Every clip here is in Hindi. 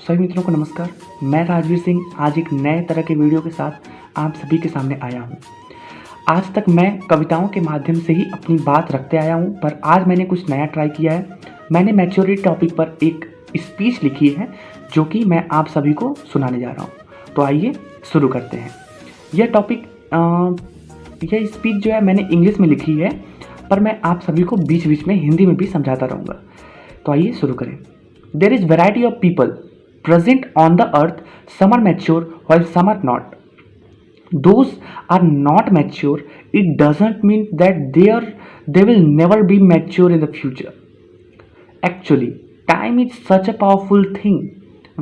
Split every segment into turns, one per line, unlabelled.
सभी मित्रों को नमस्कार। मैं राजवीर सिंह आज एक नए तरह के वीडियो के साथ आप सभी के सामने आया हूँ। आज तक मैं कविताओं के माध्यम से ही अपनी बात रखते आया हूँ, पर आज मैंने कुछ नया ट्राई किया है। मैंने मैच्योरिटी टॉपिक पर एक स्पीच लिखी है जो कि मैं आप सभी को सुनाने जा रहा हूँ। तो आइए शुरू करते हैं। यह स्पीच जो है मैंने इंग्लिश में लिखी है, पर मैं आप सभी को बीच बीच में हिंदी में भी समझाता रहूँगा। तो आइए शुरू करें। There is variety of people present on the earth. Some are mature while some are not. Those are not mature, it doesn't mean that they will never be mature in the future. Actually, time is such a powerful thing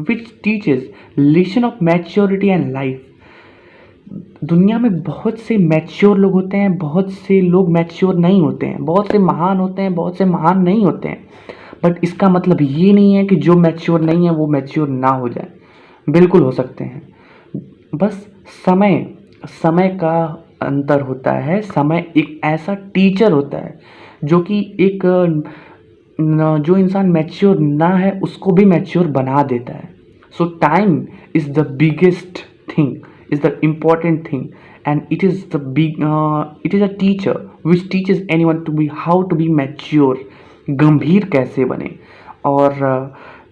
which teaches lesson of maturity and life. दुनिया में बहुत से मैच्योर लोग होते हैं, बहुत से लोग मैच्योर नहीं होते हैं, बहुत से महान होते हैं, बहुत से महान नहीं होते हैं। बट इसका मतलब ये नहीं है कि जो मैच्योर नहीं है वो मैच्योर ना हो जाए। बिल्कुल हो सकते हैं। बस समय का अंतर होता है। समय एक ऐसा टीचर होता है जो कि जो इंसान मैच्योर ना है उसको भी मैच्योर बना देता है। सो time is the biggest thing, is the important thing, and it is a teacher which teaches anyone to be how to be mature. गंभीर कैसे बने। और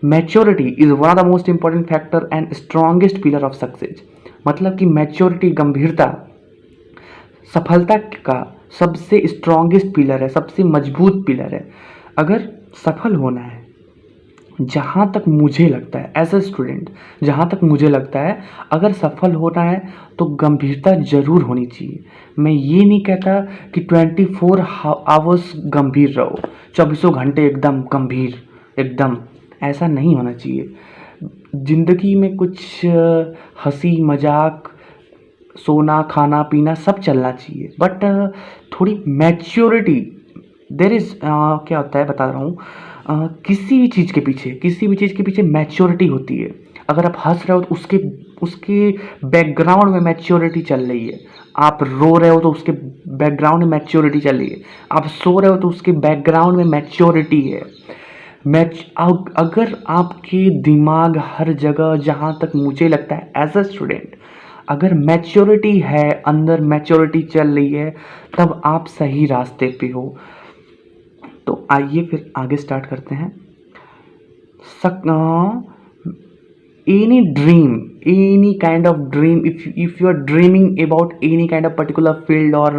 maturity is one of the most important factor and strongest pillar of success. मतलब कि मैच्योरिटी, गंभीरता सफलता का सबसे स्ट्रॉन्गेस्ट पिलर है, सबसे मजबूत पिलर है। अगर सफल होना है, जहाँ तक मुझे लगता है एज ए स्टूडेंट, जहाँ तक मुझे लगता है अगर सफल होना है तो गंभीरता ज़रूर होनी चाहिए। मैं ये नहीं कहता कि 24 आवर्स गंभीर रहो, 24 घंटे एकदम गंभीर, एकदम ऐसा नहीं होना चाहिए। ज़िंदगी में कुछ हंसी मजाक, सोना खाना पीना सब चलना चाहिए, बट थोड़ी मैच्योरिटी देयर इज़ क्या होता है बता रहा हूँ। किसी भी चीज़ के पीछे मैच्योरिटी होती है। अगर आप हंस रहे हो तो उसके बैकग्राउंड में मैच्योरिटी चल रही है। आप रो रहे हो तो उसके बैकग्राउंड में मैच्योरिटी चल रही है। आप सो रहे हो तो उसके बैकग्राउंड में मैच्योरिटी है। अगर आपके दिमाग हर जगह, जहाँ तक मुझे लगता है एज अ स्टूडेंट, अगर मैच्योरिटी है, अंदर मैच्योरिटी चल रही है, तब आप सही रास्ते पे हो। तो आइए फिर आगे स्टार्ट करते हैं। Any dream, any kind of dream, if you are dreaming about any kind of particular field, or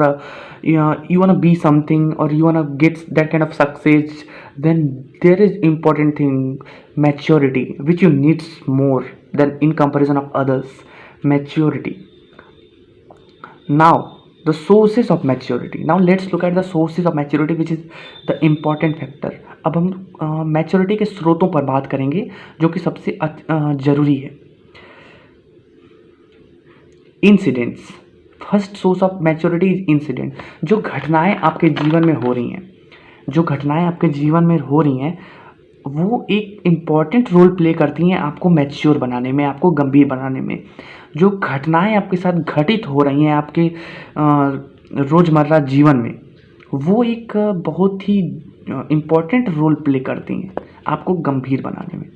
you want to be something, or you want to get that kind of success, then there is important thing, maturity, which you need more than in comparison of others. Maturity. Now the sources of maturity. Now let's look at the sources of maturity, which is the important factor. अब हम मैच्योरिटी के स्रोतों पर बात करेंगे जो कि सबसे ज़रूरी है। Incidents. First source of maturity is incident. जो घटनाएं आपके जीवन में हो रही हैं वो एक इम्पॉर्टेंट रोल प्ले करती हैं आपको मैच्योर बनाने में, आपको गंभीर बनाने में। जो घटनाएं आपके साथ घटित हो रही हैं आपके रोज़मर्रा जीवन में, वो एक बहुत ही इम्पॉर्टेंट रोल प्ले करती हैं आपको गंभीर बनाने में।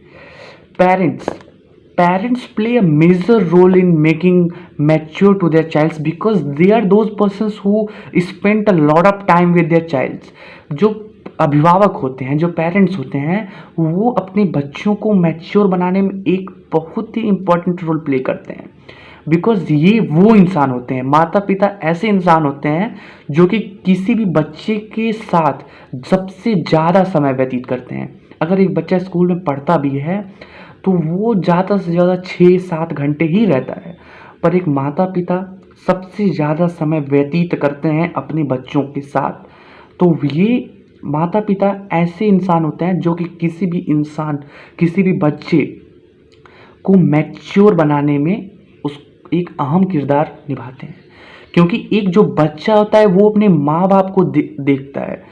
Parents play a major role in making mature to their childs because they are those persons who spend a lot of time with their childs. जो अभिभावक होते हैं, जो पेरेंट्स होते हैं, वो अपने बच्चों को मैच्योर बनाने में एक बहुत ही इम्पॉर्टेंट रोल प्ले करते हैं। बिकॉज ये वो इंसान होते हैं, माता पिता ऐसे इंसान होते हैं जो कि किसी भी बच्चे के साथ सबसे ज़्यादा समय व्यतीत करते हैं। अगर एक बच्चा स्कूल में पढ़ता भी है तो वो ज़्यादा से ज़्यादा 6-7 घंटे ही रहता है, पर एक माता पिता सबसे ज़्यादा समय व्यतीत करते हैं अपने बच्चों के साथ। तो ये माता पिता ऐसे इंसान होते हैं जो कि किसी भी बच्चे को मैच्योर बनाने में एक अहम किरदार निभाते हैं। क्योंकि एक जो बच्चा होता है वो अपने माँ बाप को देखता है।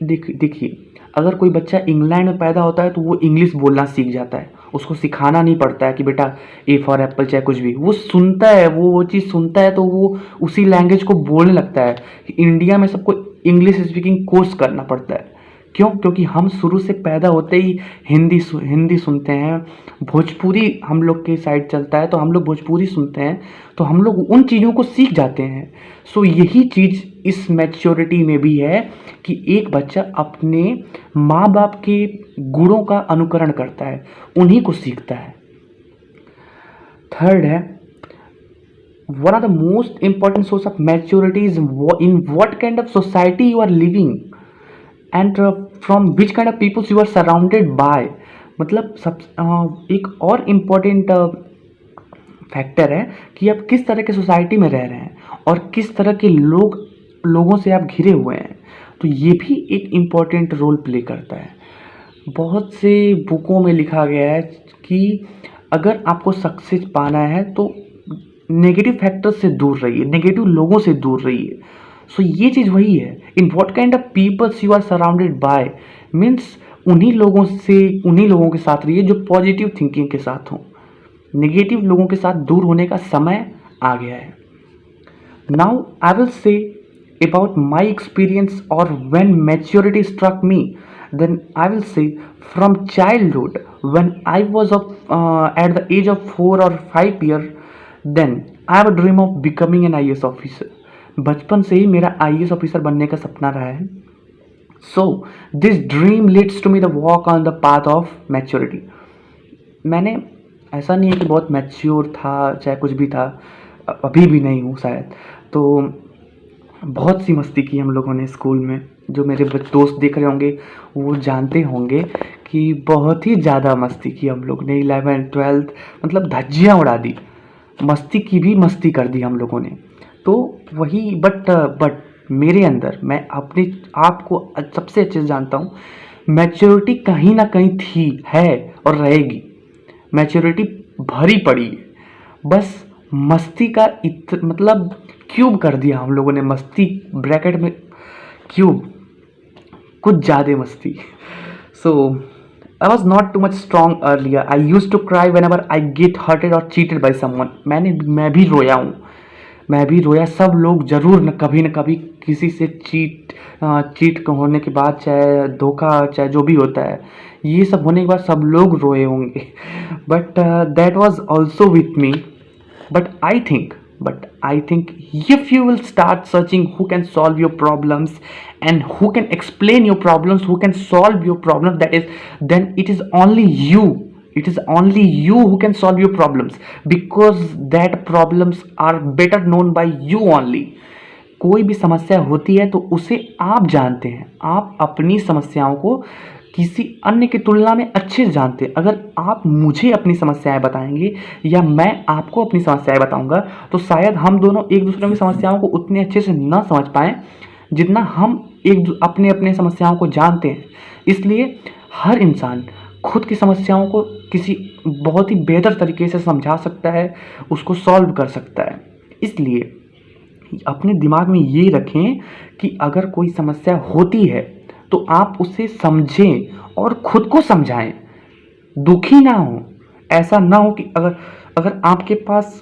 देखिए, अगर कोई बच्चा इंग्लैंड में पैदा होता है तो वो इंग्लिश बोलना सीख जाता है। उसको सिखाना नहीं पड़ता है कि बेटा ए फॉर एप्पल चाहे कुछ भी, वो सुनता है, वो चीज़ सुनता है तो वो उसी लैंग्वेज को बोलने लगता है। इंडिया में सबको इंग्लिश स्पीकिंग कोर्स करना पड़ता है क्यों? क्योंकि हम शुरू से पैदा होते ही हिंदी सुनते हैं, भोजपुरी हम लोग के साइड चलता है तो हम लोग भोजपुरी सुनते हैं, तो हम लोग उन चीज़ों को सीख जाते हैं। सो यही चीज़ इस मैच्योरिटी में भी है कि एक बच्चा अपने माँ बाप के गुणों का अनुकरण करता है, उन्हीं को सीखता है। थर्ड है, one of the most important source of maturity is in what kind of society you are living and from which kind of people you are surrounded by। मतलब एक और इम्पॉर्टेंट फैक्टर है कि आप किस तरह के सोसाइटी में रह रहे हैं और किस तरह के लोगों से आप घिरे हुए हैं, तो ये भी एक इम्पॉर्टेंट रोल प्ले करता है। बहुत से बुकों में लिखा गया है कि अगर आपको सक्सेस पाना है तो नेगेटिव फैक्टर्स से दूर रहिए, नेगेटिव लोगों से दूर रहिए। सो ये चीज़ वही है, in what kind of peoples you are surrounded by, means उन्हीं लोगों के साथ रहिए जो पॉजिटिव थिंकिंग के साथ हों। नेगेटिव लोगों के साथ दूर होने का समय आ गया है। Now I will say about my experience or when maturity struck me, then I will say from childhood when I was at the age of 4 or 5 years, then I have a dream of becoming an IAS officer। बचपन से ही मेरा IAS ऑफिसर बनने का सपना रहा है। So this dream leads to me the walk on the path of maturity। मैंने ऐसा नहीं है कि बहुत मैच्योर था, चाहे कुछ भी था, अभी भी नहीं हूँ शायद, तो बहुत सी मस्ती की हम लोगों ने स्कूल में। जो मेरे दोस्त देख रहे होंगे वो जानते होंगे कि बहुत ही ज़्यादा मस्ती की हम लोग ने। 11th 12th मतलब धज्जियाँ उड़ा दी, मस्ती की भी मस्ती कर दी हम लोगों ने। तो वही बट मेरे अंदर, मैं अपने आप को सबसे अच्छे से जानता हूँ, मैच्योरिटी कहीं ना कहीं थी, है और रहेगी। मैच्योरिटी भरी पड़ी है, बस मस्ती का मतलब क्यूब कर दिया हम लोगों ने, मस्ती ब्रैकेट में क्यूब, कुछ ज़्यादा मस्ती। So I was not too much strong earlier, I use to cry whenever I get hurted or cheated by someone. मैं भी रोया हूँ, मैं भी रोया। सब लोग जरूर न कभी किसी से चीट होने के बाद, चाहे धोखा, चाहे जो भी होता है, ये सब होने के बाद सब लोग रोए होंगे। But that was also with me. But I think if you will start searching who can solve your problems and who can explain your problems, who can solve your problems, then it is only you. It is only you who can solve your problems, because that problems are better known by you only। कोई भी समस्या होती है तो उसे आप जानते हैं, आप अपनी समस्याओं को किसी अन्य की तुलना में अच्छे से जानते हैं। अगर आप मुझे अपनी समस्याएं बताएंगे या मैं आपको अपनी समस्याएं बताऊंगा, तो शायद हम दोनों एक दूसरे की समस्याओं को उतने अच्छे से ना समझ पाएं जितना हम अपने समस्याओं को जानते हैं। इसलिए हर इंसान खुद की समस्याओं को किसी बहुत ही बेहतर तरीके से समझा सकता है, उसको सॉल्व कर सकता है। इसलिए अपने दिमाग में ये रखें कि अगर कोई समस्या होती है तो आप उसे समझें और खुद को समझाएं, दुखी ना हो। ऐसा ना हो कि अगर आपके पास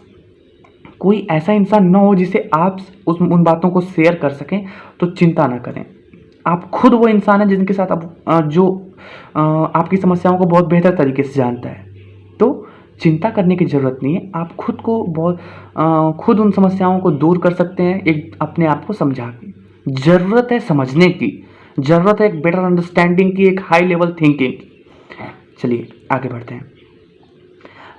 कोई ऐसा इंसान ना हो जिसे आप उन बातों को शेयर कर सकें, तो चिंता ना करें। आप खुद वो इंसान है जिनके साथ आप जो आपकी समस्याओं को बहुत बेहतर तरीके से जानता है, तो चिंता करने की ज़रूरत नहीं है। आप खुद को खुद उन समस्याओं को दूर कर सकते हैं, एक अपने आप को समझा के। ज़रूरत है समझने की, ज़रूरत है एक बेटर अंडरस्टैंडिंग की, एक हाई लेवल थिंकिंग। चलिए आगे बढ़ते हैं।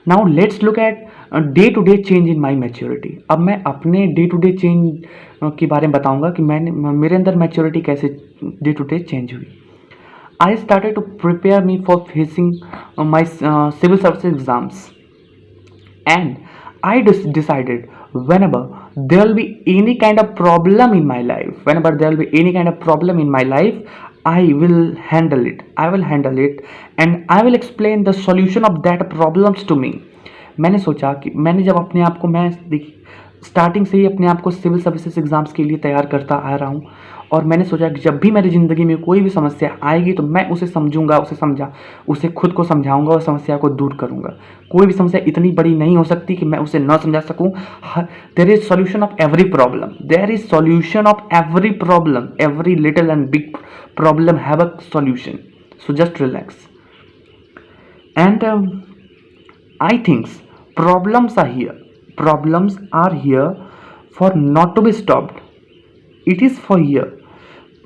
Now let's look at day to day change in my maturity. अब मैं अपने डे टू डे चेंज के बारे में बताऊंगा कि मेरे अंदर मैच्योरिटी कैसे डे टू डे चेंज हुई। I started to prepare me for facing my civil services exams and I decided whenever there will be any kind of problem in my life, I will handle it, and I will explain the solution of that problems to me। मैंने सोचा कि मैंने जब अपने आप को, मैं देखिए स्टार्टिंग से ही अपने आप को सिविल सर्विसेज एग्ज़ाम्स के लिए तैयार करता आ रहा हूँ, और मैंने सोचा कि जब भी मेरी ज़िंदगी में कोई भी समस्या आएगी तो मैं उसे समझूंगा, उसे खुद को समझाऊंगा और समस्या को दूर करूंगा। कोई भी समस्या इतनी बड़ी नहीं हो सकती कि मैं उसे न समझा सकूं। There is solution of every problem, there is solution of every problem, every little and big problem have a solution, so just relax and I think problems are here for not to be stopped. It is for here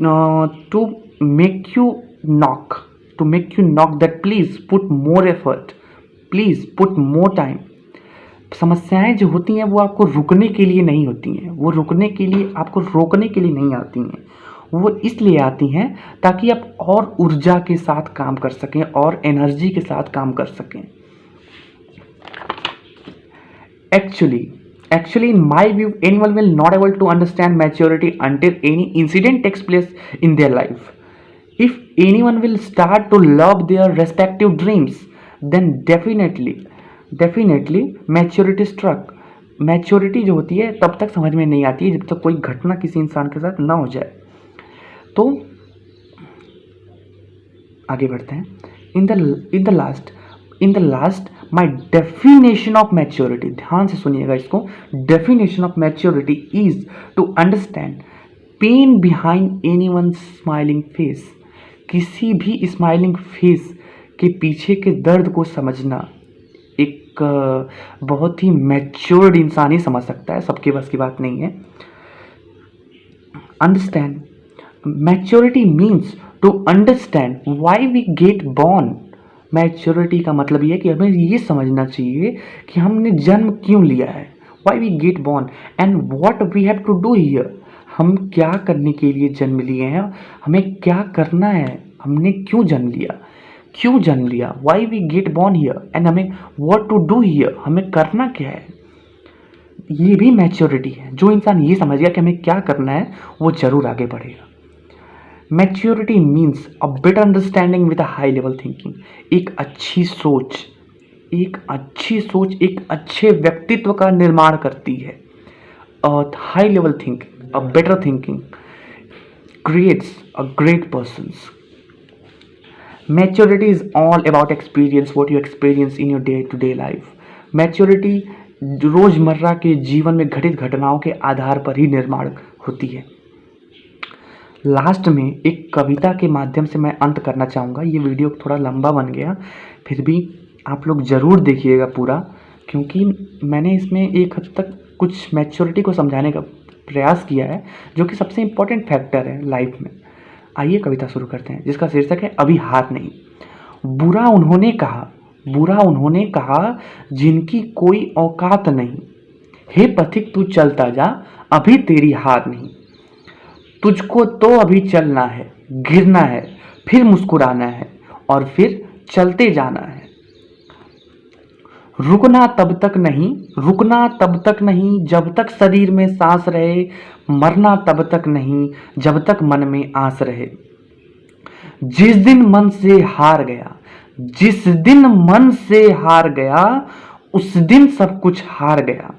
to make you knock, that please put more effort, please put more time. समस्याएं जो होती हैं वो आपको रुकने के लिए नहीं होती हैं, वो रुकने के लिए, आपको रोकने के लिए नहीं आती हैं, वो इसलिए आती हैं ताकि आप और ऊर्जा के साथ काम कर सकें और एनर्जी के साथ काम कर सकें। Actually, in my view, anyone will not able to understand maturity until any incident takes place in their life. If anyone will start to love their respective dreams, then definitely maturity struck. Maturity जो होती है तब तक समझ में नहीं आती है जब तक कोई घटना किसी इंसान के साथ ना हो जाए। तो आगे बढ़ते हैं। In the last my definition of maturity, ध्यान से सुनिएगा इसको। Definition of maturity is to understand pain behind anyone smiling face. किसी भी स्माइलिंग फेस के पीछे के दर्द को समझना एक बहुत ही मैच्योर्ड इंसान ही समझ सकता है, सबके बस की बात नहीं है। Understand maturity means to understand why we get born. Maturity का मतलब ये है कि हमें ये समझना चाहिए कि हमने जन्म क्यों लिया है, why we get born and what we have to do here. हम क्या करने के लिए जन्म लिए हैं, हमें क्या करना है, हमने क्यों जन्म लिया, why we get born here and हमें व्हाट टू डू हियर, हमें करना क्या है। ये भी मैच्योरिटी है। जो इंसान ये समझ गया कि हमें क्या करना है वो जरूर आगे बढ़ेगा। Maturity means a better understanding with a high level thinking. एक अच्छी सोच एक अच्छे व्यक्तित्व का निर्माण करती है। High level thinking, a better thinking creates a great persons. Maturity is all about experience, what you experience in your day to day life. Maturity रोजमर्रा के जीवन में घटित घटनाओं के आधार पर ही निर्माण होती है। लास्ट में एक कविता के माध्यम से मैं अंत करना चाहूँगा। ये वीडियो थोड़ा लंबा बन गया, फिर भी आप लोग ज़रूर देखिएगा पूरा, क्योंकि मैंने इसमें एक हद तक कुछ मैच्योरिटी को समझाने का प्रयास किया है जो कि सबसे इम्पोर्टेंट फैक्टर है लाइफ में। आइए कविता शुरू करते हैं, जिसका शीर्षक है अभी हार नहीं। बुरा उन्होंने कहा जिनकी कोई औकात नहीं, हे पथिक तू चलता जा अभी तेरी हार नहीं। तुझको तो अभी चलना है, गिरना है, फिर मुस्कुराना है और फिर चलते जाना है। रुकना तब तक नहीं जब तक शरीर में सांस रहे, मरना तब तक नहीं जब तक मन में आस रहे। जिस दिन मन से हार गया उस दिन सब कुछ हार गया।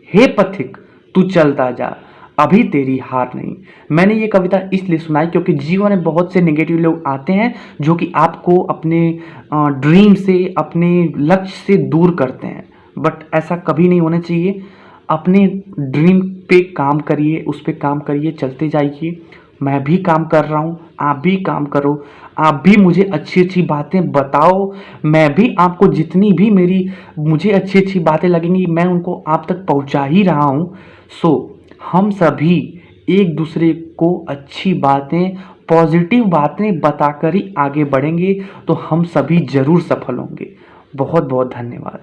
हे पथिक तू चलता जा अभी तेरी हार नहीं। मैंने ये कविता इसलिए सुनाई क्योंकि जीवन में बहुत से नेगेटिव लोग आते हैं जो कि आपको अपने ड्रीम से, अपने लक्ष्य से दूर करते हैं, बट ऐसा कभी नहीं होना चाहिए। अपने ड्रीम पे काम करिए, उस पे काम करिए, चलते जाइए। मैं भी काम कर रहा हूँ, आप भी काम करो, आप भी मुझे अच्छी बातें बताओ। मैं भी आपको जितनी भी मुझे अच्छी बातें लगेंगी मैं उनको आप तक पहुँचा ही रहा हूँ। सो हम सभी एक दूसरे को अच्छी बातें, पॉजिटिव बातें बताकर ही आगे बढ़ेंगे तो हम सभी जरूर सफल होंगे। बहुत बहुत धन्यवाद।